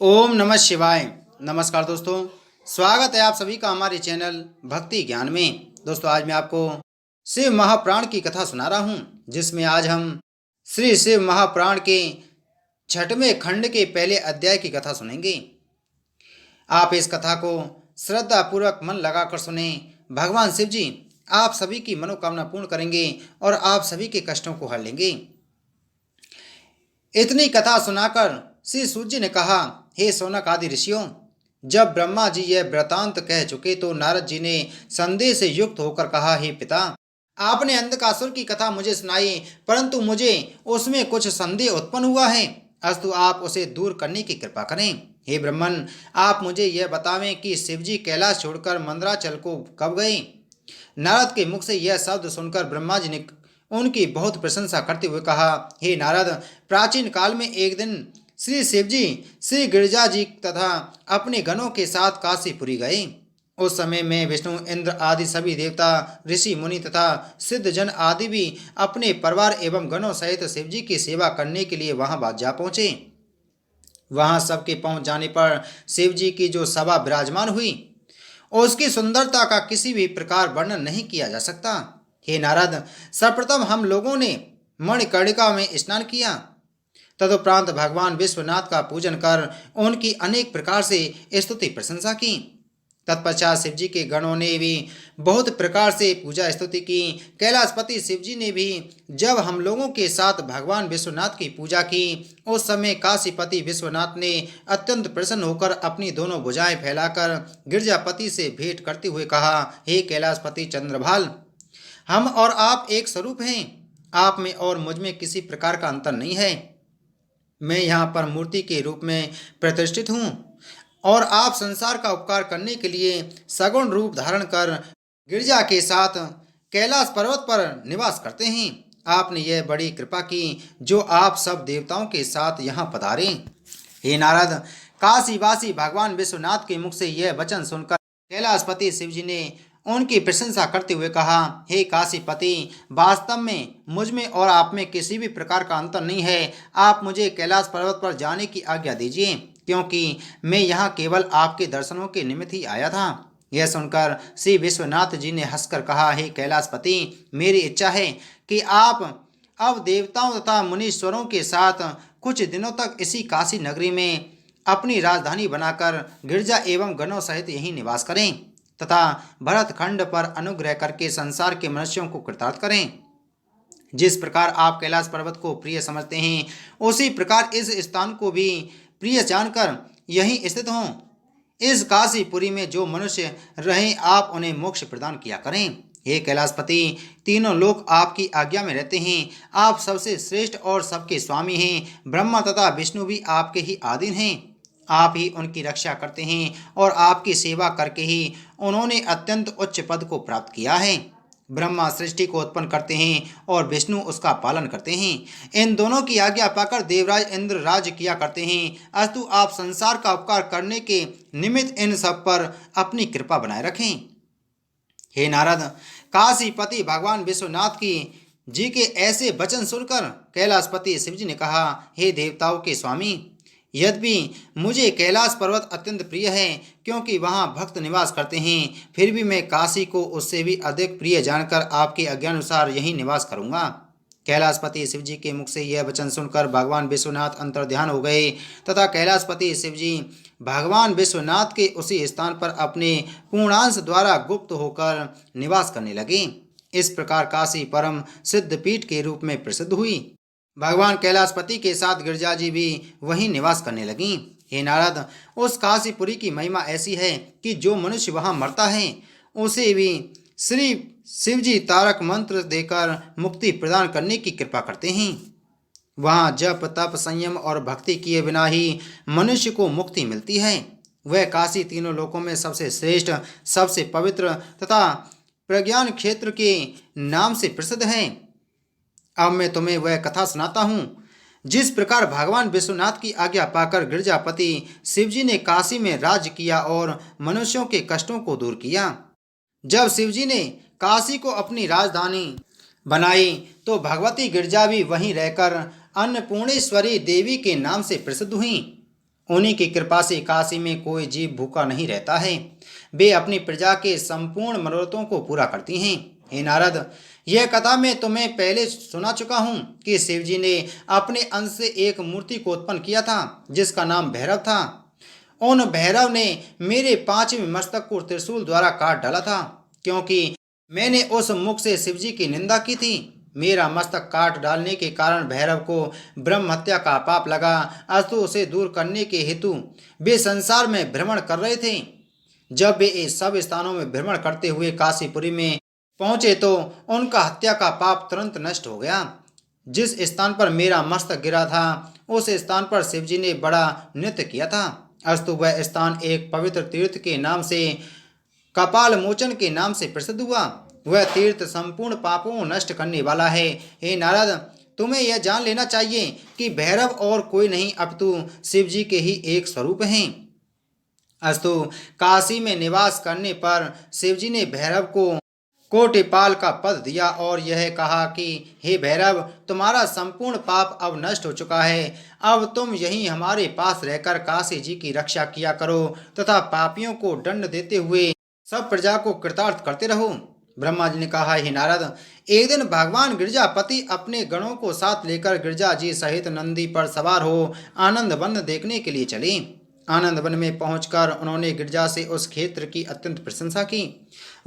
ओम नमः शिवाय। नमस्कार दोस्तों, स्वागत है आप सभी का हमारे चैनल भक्ति ज्ञान में। दोस्तों, आज मैं आपको शिव महापुराण की कथा सुना रहा हूँ, जिसमें आज हम श्री शिव महापुराण के 6वें खंड के पहले अध्याय की कथा सुनेंगे। आप इस कथा को श्रद्धा पूर्वक मन लगाकर सुने। भगवान शिव जी आप सभी की मनोकामना पूर्ण करेंगे और आप सभी के कष्टों को हर लेंगे। इतनी कथा सुनाकर श्री सूर्य जी ने कहा, हे शौनक आदि ऋषियों, जब ब्रह्मा जी यह वृतांत कह चुके तो नारद जी ने संदेह से युक्त होकर कहा, हे पिता, आपने अंधकासुर की कथा मुझे सुनाई, परंतु मुझे उसमें कुछ संदेह उत्पन्न हुआ है। अस्तु आप उसे दूर करने की कृपा करें। हे ब्रह्मन, आप मुझे यह बतावें कि शिवजी कैलाश छोड़कर मंदराचल को कब गए। नारद के मुख से यह शब्द सुनकर ब्रह्मा जी ने उनकी बहुत प्रशंसा करते हुए कहा, हे नारद, प्राचीन काल में एक दिन श्री शिवजी श्री गिरिजा जी तथा अपने गणों के साथ काशीपुरी गए। उस समय में विष्णु, इंद्र आदि सभी देवता, ऋषि मुनि तथा सिद्ध जन आदि भी अपने परिवार एवं गणों सहित शिवजी की सेवा करने के लिए वहां जा पहुंचे। वहां सबके पहुंच जाने पर शिवजी की जो सभा विराजमान हुई, उसकी सुंदरता का किसी भी प्रकार वर्णन नहीं किया जा सकता। हे नारद, सर्वप्रथम हम लोगों ने मणिकर्णिका में स्नान किया। तदुपरांत भगवान विश्वनाथ का पूजन कर उनकी अनेक प्रकार से स्तुति प्रशंसा की। तत्पश्चात शिवजी के गणों ने भी बहुत प्रकार से पूजा स्तुति की। कैलाशपति शिवजी ने भी जब हम लोगों के साथ भगवान विश्वनाथ की पूजा की, उस समय काशीपति विश्वनाथ ने अत्यंत प्रसन्न होकर अपनी दोनों भुजाएं फैलाकर गिरजापति से भेंट करते हुए कहा, हे कैलाशपति चंद्रभाल, हम और आप एक स्वरूप हैं। आप में और मुझ में किसी प्रकार का अंतर नहीं है। मैं यहाँ पर मूर्ति के रूप में प्रतिष्ठित हूँ और आप संसार का उपकार करने के लिए सगुण रूप धारण कर गिरजा के साथ कैलाश पर्वत पर निवास करते हैं। आपने यह बड़ी कृपा की जो आप सब देवताओं के साथ यहाँ पधारे। हे नारद, काशीवासी भगवान विश्वनाथ के मुख से यह वचन सुनकर कैलाशपति शिवजी ने उनकी प्रशंसा करते हुए कहा, हे काशीपति, वास्तव में मुझ में और आप में किसी भी प्रकार का अंतर नहीं है। आप मुझे कैलाश पर्वत पर जाने की आज्ञा दीजिए, क्योंकि मैं यहाँ केवल आपके दर्शनों के निमित्त ही आया था। यह सुनकर श्री विश्वनाथ जी ने हंसकर कहा, हे कैलाशपति, मेरी इच्छा है कि आप अब देवताओं तथा मुनीश्वरों के साथ कुछ दिनों तक इसी काशी नगरी में अपनी राजधानी बनाकर गिरजा एवं गणों सहित यहीं निवास करें तथा भरतखंड पर अनुग्रह करके संसार के मनुष्यों को कृतार्थ करें। जिस प्रकार आप कैलाश पर्वत को प्रिय समझते हैं, उसी प्रकार इस स्थान को भी प्रिय जानकर यहीं स्थित हों। इस काशीपुरी में जो मनुष्य रहें, आप उन्हें मोक्ष प्रदान किया करें। हे कैलाशपति, तीनों लोक आपकी आज्ञा में रहते हैं। आप सबसे श्रेष्ठ और सबके स्वामी हैं। ब्रह्मा तथा विष्णु भी आपके ही अधीन हैं। आप ही उनकी रक्षा करते हैं और आपकी सेवा करके ही उन्होंने अत्यंत उच्च पद को प्राप्त किया है। ब्रह्मा सृष्टि को उत्पन्न करते हैं और विष्णु उसका पालन करते हैं। इन दोनों की आज्ञा पाकर देवराज इंद्र राज्य किया करते हैं। अस्तु आप संसार का उपकार करने के निमित्त इन सब पर अपनी कृपा बनाए रखें। हे नारद, काशीपति भगवान विश्वनाथ की जी के ऐसे वचन सुनकर कैलाशपति शिवजी ने कहा, हे देवताओं के स्वामी, यद्यपि मुझे कैलाश पर्वत अत्यंत प्रिय है, क्योंकि वहाँ भक्त निवास करते हैं, फिर भी मैं काशी को उससे भी अधिक प्रिय जानकर आपके आज्ञानुसार यहीं निवास करूँगा। कैलाशपति शिवजी के मुख से यह वचन सुनकर भगवान विश्वनाथ अंतर्ध्यान हो गए तथा कैलाशपति शिवजी भगवान विश्वनाथ के उसी स्थान पर अपने पूर्णांश द्वारा गुप्त होकर निवास करने लगे। इस प्रकार काशी परम सिद्ध पीठ के रूप में प्रसिद्ध हुई। भगवान कैलाशपति के साथ गिरिजा जी भी वहीं निवास करने लगीं। हे नारद, उस काशीपुरी की महिमा ऐसी है कि जो मनुष्य वहां मरता है, उसे भी श्री शिवजी तारक मंत्र देकर मुक्ति प्रदान करने की कृपा करते हैं। वहाँ जप, तप, संयम और भक्ति किए बिना ही मनुष्य को मुक्ति मिलती है। वह काशी तीनों लोकों में सबसे श्रेष्ठ, सबसे पवित्र तथा प्रज्ञान क्षेत्र के नाम से प्रसिद्ध है। अब मैं तुम्हें वह कथा सुनाता हूँ जिस प्रकार भगवान विश्वनाथ की आज्ञा पाकर गिरजापति शिवजी ने काशी में राज्य किया और मनुष्यों के कष्टों को दूर किया। जब शिवजी ने काशी को अपनी राजधानी बनाई तो भगवती गिरजा भी वहीं रहकर अन्नपूर्णेश्वरी देवी के नाम से प्रसिद्ध हुई। उन्हीं की कृपा से काशी में कोई जीव भूखा नहीं रहता है। वे अपनी प्रजा के संपूर्ण मनोरथों को पूरा करती हैं। हे नारद, यह कथा मैं तुम्हें पहले सुना चुका हूँ कि शिवजी ने अपने अंश से एक मूर्ति को उत्पन्न किया था जिसका नाम भैरव था। उन भैरव ने मेरे पांचवें मस्तक को त्रिशूल द्वारा काट डाला था, क्योंकि मैंने उस मुख से शिवजी की निंदा की थी। मेरा मस्तक काट डालने के कारण भैरव को ब्रह्म हत्या का पाप लगा, अस्तु उसे दूर करने के हेतु वे संसार में भ्रमण कर रहे थे। जब वे इस सब स्थानों में भ्रमण करते हुए काशीपुरी में पहुंचे तो उनका हत्या का पाप तुरंत नष्ट हो गया। जिस स्थान पर मेरा मस्तक गिरा था उस स्थान पर शिवजी ने बड़ा नृत्य किया था, अस्तु वह स्थान एक पवित्र तीर्थ के नाम से, कपाल मोचन के नाम से प्रसिद्ध हुआ। वह तीर्थ संपूर्ण पापों को नष्ट करने वाला है। हे नारद, तुम्हें यह जान लेना चाहिए कि भैरव और कोई नहीं अपितु शिवजी के ही एक स्वरूप हैं। अस्तु काशी में निवास करने पर शिवजी ने भैरव को कोटिपाल का पद दिया और यह कहा कि हे भैरव, तुम्हारा संपूर्ण पाप अब नष्ट हो चुका है। अब तुम यहीं हमारे पास रहकर काशी जी की रक्षा किया करो तथा पापियों को दंड देते हुए सब प्रजा को कृतार्थ करते रहो। ब्रह्मा जी ने कहा, हे नारद, एक दिन भगवान गिरजापति अपने गणों को साथ लेकर गिरजा जी सहित नंदी पर सवार हो आनंद वन देखने के लिए चले। आनंद वन में पहुंचकर उन्होंने गिरजा से उस क्षेत्र की अत्यंत प्रशंसा की।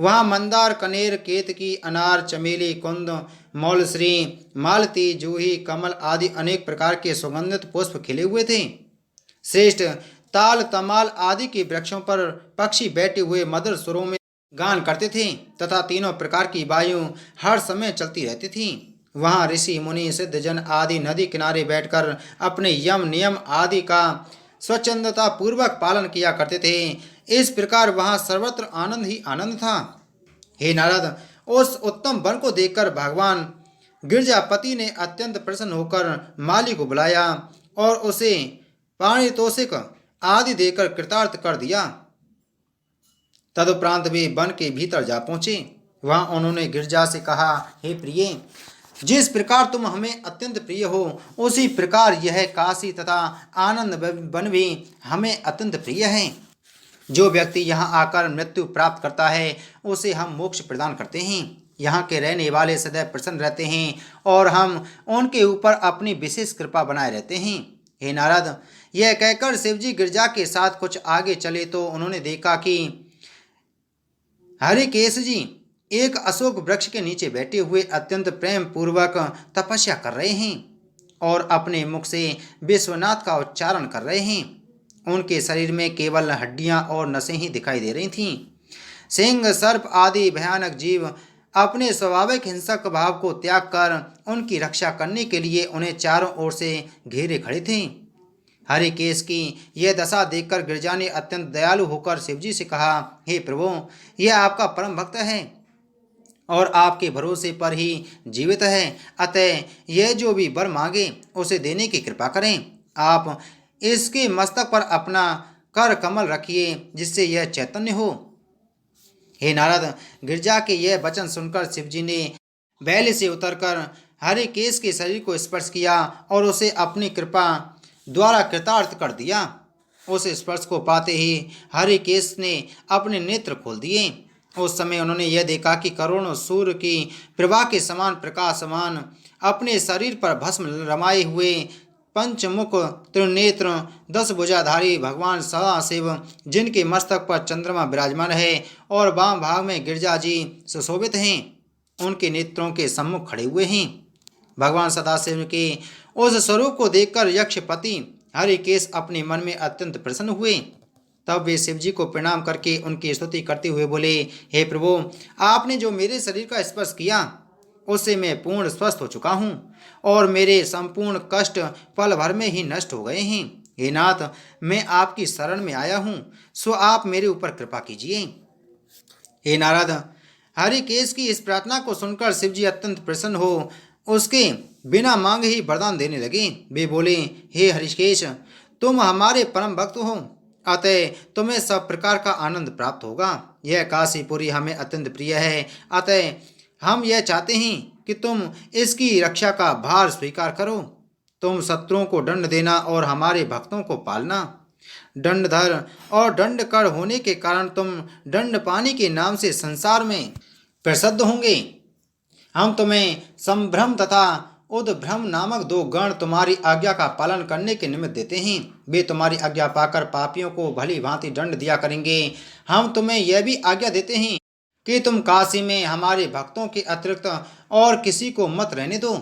वहां मंदार, कनेर, केतकी, अनार, चमेली, कुंद, मौलश्री, मालती, जूही, कमल आदि अनेक प्रकार के सुगंधित पुष्प खिले हुए थे। श्रेष्ठ ताल, तमाल आदि के वृक्षों पर पक्षी बैठे हुए मधुर सुरों में गान करते थे तथा तीनों प्रकार की वायु हर समय चलती रहती थी। वहां ऋषि, मुनि, सिद्धजन आदि नदी किनारे बैठकर अपने यम नियम आदि का स्वच्छंदता पूर्वक पालन किया करते थे। इस प्रकार वहां सर्वत्र आनंद ही आनंद था। हे नारद, उस उत्तम वन को देखकर भगवान गिरजापति ने अत्यंत प्रसन्न होकर माली को बुलाया और उसे पारितोषिक आदि देकर कृतार्थ कर दिया। तदुपरांत वे वन के भीतर जा पहुंचे। वहां उन्होंने गिरजा से कहा, हे प्रिय, जिस प्रकार तुम हमें अत्यंत प्रिय हो उसी प्रकार यह काशी तथा आनंद वन भी हमें अत्यंत प्रिय है। जो व्यक्ति यहाँ आकर मृत्यु प्राप्त करता है उसे हम मोक्ष प्रदान करते हैं। यहाँ के रहने वाले सदैव प्रसन्न रहते हैं और हम उनके ऊपर अपनी विशेष कृपा बनाए रहते हैं। हे नारद, यह कहकर शिवजी गिरजा के साथ कुछ आगे चले तो उन्होंने देखा कि हरिकेश जी एक अशोक वृक्ष के नीचे बैठे हुए अत्यंत प्रेम पूर्वक तपस्या कर रहे हैं और अपने मुख से विश्वनाथ का उच्चारण कर रहे हैं। उनके शरीर में केवल हड्डियां और नसें ही दिखाई दे रही थीं। सिंह, सर्प आदि भयानक जीव अपने स्वाभाविक हिंसक भाव को त्याग कर उनकी रक्षा करने के लिए उन्हें चारों ओर से घेरे खड़े थे। हरिकेश की यह दशा देखकर गिरजा ने अत्यंत दयालु होकर शिवजी से कहा, हे प्रभु, यह आपका परम भक्त है और आपके भरोसे पर ही जीवित है, अतः यह जो भी वर मांगे उसे देने की कृपा करें। आप इसके मस्तक पर अपना कर कमल रखिए जिससे यह चैतन्य हो। हे नारद, गिरजा के यह वचन सुनकर शिवजी ने बैल से उतरकर हरिकेश के शरीर को स्पर्श किया और उसे अपनी कृपा द्वारा कृतार्थ कर दिया। उस स्पर्श को पाते ही हरिकेश ने अपने नेत्र खोल दिए। उस समय उन्होंने यह देखा कि करोड़ों सूर्य की प्रभा के समान प्रकाशमान अपने शरीर पर भस्म रमाए हुए पंचमुख त्रिनेत्र 10 भुजाधारी भगवान सदाशिव, जिनके मस्तक पर चंद्रमा विराजमान है और वाम भाग में गिरजा जी सुशोभित हैं, उनके नेत्रों के सम्मुख खड़े हुए हैं। भगवान सदाशिव के उस स्वरूप को देखकर यक्षपति हरिकेश अपने मन में अत्यंत प्रसन्न हुए। तब वे शिवजी को प्रणाम करके उनकी स्तुति करते हुए बोले, हे प्रभु, आपने जो मेरे शरीर का स्पर्श किया उससे मैं पूर्ण स्वस्थ हो चुका हूँ और मेरे संपूर्ण कष्ट पल भर में ही नष्ट हो गए हैं। हे नाथ, मैं आपकी शरण में आया हूँ, सो आप मेरे ऊपर कृपा कीजिए। हे नारद, हरिकेश की इस प्रार्थना को सुनकर शिवजी अत्यंत प्रसन्न हो उसके बिना मांगे ही वरदान देने लगे। वे बोले, हे हरिकेश, तुम हमारे परम भक्त हो, अतः तुम्हें सब प्रकार का आनंद प्राप्त होगा। यह काशीपुरी हमें अत्यंत प्रिय है, अतः हम यह चाहते हैं कि तुम इसकी रक्षा का भार स्वीकार करो। तुम शत्रुओं को दंड देना और हमारे भक्तों को पालना। दंडधर और दंडकर होने के कारण तुम दंडपानी के नाम से संसार में प्रसिद्ध होंगे। हम तुम्हें संभ्रम तथा उद्भ्रम नामक दो गण तुम्हारी आज्ञा का पालन करने के निमित्त देते हैं। वे तुम्हारी आज्ञा पाकर पापियों को भली भांति दंड दिया करेंगे। हम तुम्हें यह भी आज्ञा देते हैं कि तुम काशी में हमारे भक्तों के अतिरिक्त और किसी को मत रहने दो।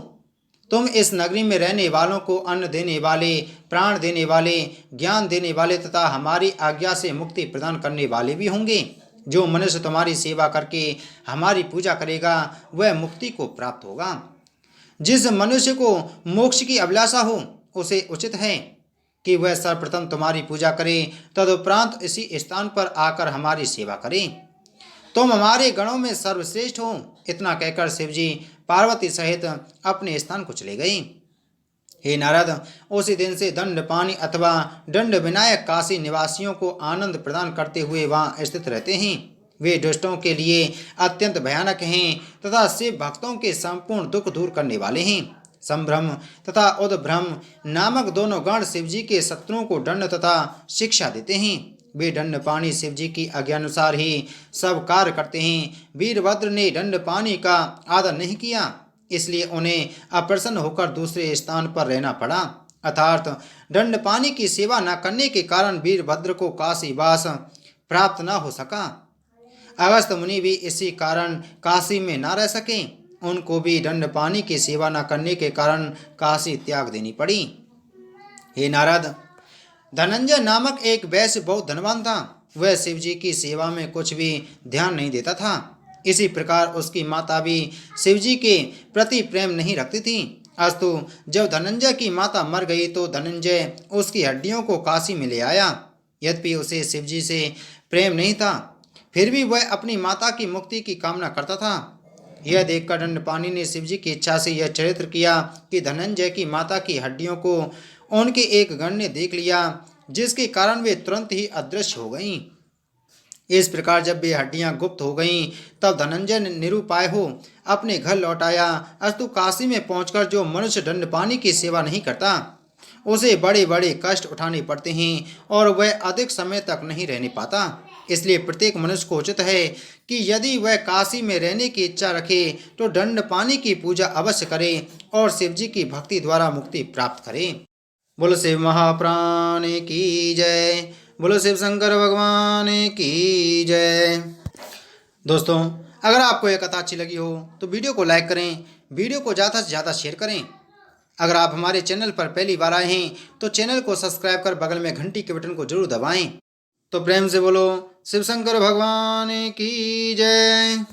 तुम इस नगरी में रहने वालों को अन्न देने वाले, प्राण देने वाले, ज्ञान देने वाले तथा हमारी आज्ञा से मुक्ति प्रदान करने वाले भी होंगे। जो मनुष्य तुम्हारी सेवा करके हमारी पूजा करेगा वह मुक्ति को प्राप्त होगा। जिस मनुष्य को मोक्ष की अभिलाषा हो उसे उचित है कि वह सर्वप्रथम तुम्हारी पूजा करे, तदुपरांत इसी स्थान पर आकर हमारी सेवा करे। तुम हमारे गणों में सर्वश्रेष्ठ हो। इतना कहकर शिवजी पार्वती सहित अपने स्थान को चले गए। हे नारद, उसी दिन से दंडपानी अथवा दंड विनायक काशी निवासियों को आनंद प्रदान करते हुए वहाँ स्थित रहते हैं। वे दुष्टों के लिए अत्यंत भयानक हैं तथा शिव भक्तों के संपूर्ण दुख दूर करने वाले हैं। संभ्रम तथा उद्भ्रम नामक दोनों गण शिवजी के शत्रुओं को दंड तथा शिक्षा देते हैं। वे दंडपानी शिवजी की आज्ञानुसार ही सब कार्य करते हैं। वीरभद्र ने दंडपानी का आदर नहीं किया, इसलिए उन्हें अप्रसन्न होकर दूसरे स्थान पर रहना पड़ा। अर्थात दंडपानी की सेवा न करने के कारण वीरभद्र को काशीवास प्राप्त न हो सका। अगस्त मुनि भी इसी कारण काशी में न रह सके। उनको भी दंडपानी की सेवा न करने के कारण काशी त्याग देनी पड़ी। हे नारद, धनंजय नामक एक वैश्य बहुत धनवान था। वह शिवजी की सेवा में कुछ भी ध्यान नहीं देता था। इसी प्रकार उसकी माता भी शिवजी के प्रति प्रेम नहीं रखती थी। अस्तु, जब धनंजय की माता मर गई तो धनंजय उसकी हड्डियों को काशी में ले आया। यद्यपि उसे शिवजी से प्रेम नहीं था, फिर भी वह अपनी माता की मुक्ति की कामना करता था। यह देखकर दंडपानी ने शिवजी की इच्छा से यह चरित्र किया कि धनंजय की माता की हड्डियों को उनके एक गण ने देख लिया, जिसके कारण वे तुरंत ही अदृश्य हो गईं। इस प्रकार जब वे हड्डियां गुप्त हो गईं, तब धनंजय ने निरुपाय हो अपने घर लौट आया। अस्तु, काशी में पहुंचकर जो मनुष्य दंडपानी की सेवा नहीं करता उसे बड़े बड़े कष्ट उठाने पड़ते हैं और वह अधिक समय तक नहीं रहने पाता। इसलिए प्रत्येक मनुष्य को उचित है कि यदि वह काशी में रहने की इच्छा रखे तो दंडपानी की पूजा अवश्य करे और शिवजी की भक्ति द्वारा मुक्ति प्राप्त करे। बोलो शिव महाप्राण की जय। बोलो शिव शंकर भगवान की जय। दोस्तों, अगर आपको यह कथा अच्छी लगी हो तो वीडियो को लाइक करें, वीडियो को ज़्यादा से ज़्यादा शेयर करें। अगर आप हमारे चैनल पर पहली बार आए हैं तो चैनल को सब्सक्राइब कर बगल में घंटी के बटन को जरूर दबाएं। तो प्रेम से बोलो शिव शंकर भगवान की जय।